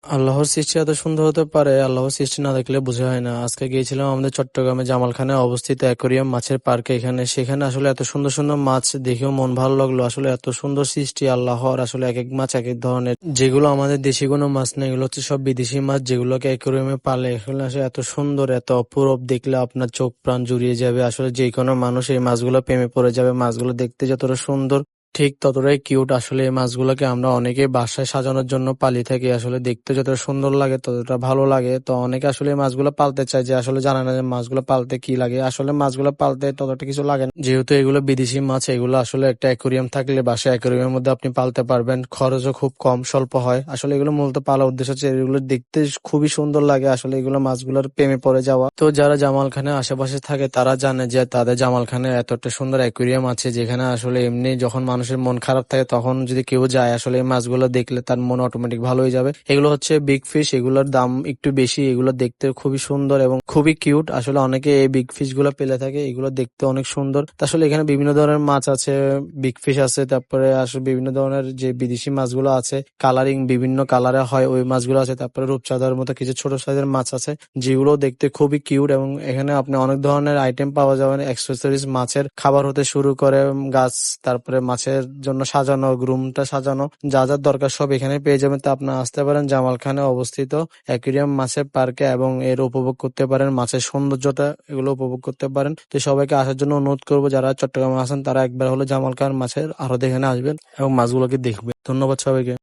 আল্লাহর সৃষ্টি এত সুন্দর হতে পারে, আল্লাহর সৃষ্টি না দেখলে বোঝা হয় না। আজকে গিয়েছিলাম আমাদের চট্টগ্রামে জামালখানায় অবস্থিত অ্যাকোরিয়াম মাছের পার্কে। সেখানে আসলে এত সুন্দর সুন্দর মাছ দেখেও মন ভালো লাগলো। আসলে এত সুন্দর সৃষ্টি আল্লাহর। আসলে এক এক মাছ এক এক ধরনের, যেগুলো আমাদের দেশি কোনো মাছ না, এগুলো হচ্ছে সব বিদেশি মাছ যেগুলোকে অ্যাকোরিয়ামে পালে। এগুলো আসলে এত সুন্দর, এত অপূরব, দেখলে আপনার চোখ প্রাণ জুড়িয়ে যাবে। আসলে যে কোনো মানুষ এই মাছগুলো প্রেমে পড়ে যাবে। মাছগুলো দেখতে যতটা সুন্দর ঠিক ততটাই কিউট। আসলে এই মাছগুলোকে আমরা অনেকে বাসায় সাজানোর জন্য পালি থাকি। আসলে দেখতে যতটা সুন্দর লাগে ততটা ভালো লাগে। তো অনেকে আসলে এই মাছগুলো পালতে চায়, যে আসলে জানে না যে মাছগুলো পালতে কি লাগে। আসলে মাছগুলো পালতে ততটা কিছু লাগে না, যেহেতু এগুলো বিদেশি মাছ। এগুলো আসলে একটা অ্যাকোরিয়াম থাকলে বাসায় অ্যাকোরিয়ামের মধ্যে আপনি পালতে পারবেন। খরচও খুব কম, স্বল্প হয়। আসলে এগুলো মূলত পালার উদ্দেশ্য হচ্ছে এগুলো দেখতে খুবই সুন্দর লাগে। আসলে এগুলো মাছগুলোর প্রেমে পড়ে যাওয়া। তো যারা জামালখানের আশেপাশে থাকে তারা জানে যে তাদের জামালখানে এতটা সুন্দর অ্যাকোরিয়াম আছে, যেখানে আসলে এমনি যখন মানুষের মন খারাপ থাকে তখন যদি কেউ যায়, আসলে এই মাছগুলো দেখলে তার মন অটোমেটিক ভালো হয়ে যাবে। এগুলো হচ্ছে বিগ ফিশ, এগুলোর দাম একটু বেশি। এগুলো দেখতে খুবই সুন্দর এবং খুবই কিউট। আসলে অনেকে এই বিগ ফিশ গুলো পেলে থাকে, এগুলো দেখতে অনেক সুন্দর। আসলে এখানে বিভিন্ন ধরনের মাছ আছে, বিগ ফিশ আছে, তারপরে আসলে বিভিন্ন ধরনের যে বিদেশি মাছগুলো আছে, কালারিং বিভিন্ন কালারে হয় ওই মাছগুলো আছে। তারপরে রূপচাঁদার মতো কিছু ছোট সাইজের মাছ আছে, যেগুলো দেখতে খুবই কিউট। এবং এখানে আপনি অনেক ধরনের আইটেম পাওয়া যাবে, অ্যাক্সেসরিজ, মাছের খাবার হতে শুরু করে গাছ, তারপরে মাছের জন্য সাজানো, রুমটা সাজানো, যা যা দরকার সব এখানে পেয়ে যাবেন। তো আপনারা আসতে পারেন জামালখানে অবস্থিত অ্যাকুরিয়াম মাছের পার্কে এবং এর উপভোগ করতে পারেন, মাছের সৌন্দর্যটা এগুলো উপভোগ করতে পারেন। তো সবাইকে আসার জন্য অনুরোধ করবো, যারা চট্টগ্রামে আছেন তারা একবার হলে জামালখান মাছের আরো দেখে আসবেন এবং মাছগুলোকে দেখবেন। ধন্যবাদ সবাইকে।